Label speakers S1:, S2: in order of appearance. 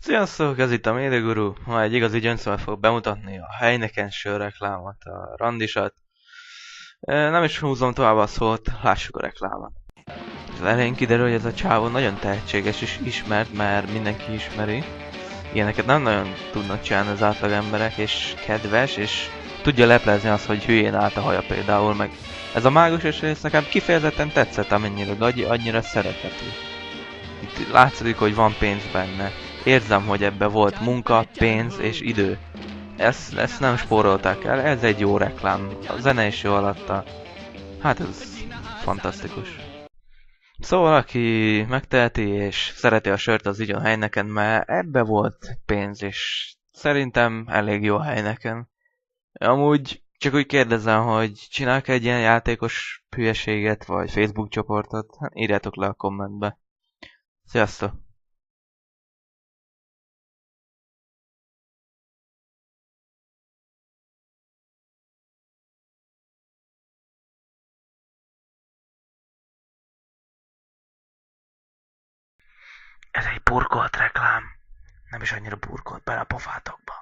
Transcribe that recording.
S1: Sziasztok, ez itt a Médeguru. Ma egy igazi gyöngyszemmel fog bemutatni a Heineken sörreklámot, a randisat. Nem is húzom tovább a szót, lássuk a reklámot. Az elején kiderül, hogy ez a csávó nagyon tehetséges és ismert, mert mindenki ismeri. Ilyeneket nem nagyon tudnak csinálni az átlag emberek, és kedves, és tudja leplezni azt, hogy hülyén állt a haja például, meg ez a mágusos rész nekem kifejezetten tetszett, amennyire Gagyi, annyira szerethető. Itt látszik, hogy van pénz benne. Érzem, hogy ebbe volt munka, pénz és idő. Ezt nem spórolták el, ez egy jó reklám. A zene is jó alatta. Hát ez fantasztikus. Szóval aki megteheti és szereti a sört, az így a Heineken, mert ebbe volt pénz, és szerintem elég jó a Heineken. Amúgy csak úgy kérdezem, hogy csinálok egy ilyen játékos hülyeséget, vagy Facebook csoportot? Hát írjátok le a kommentbe. Sziasztok! Ez egy burkolt reklám. Nem is annyira burkolt, bele a pofátokba.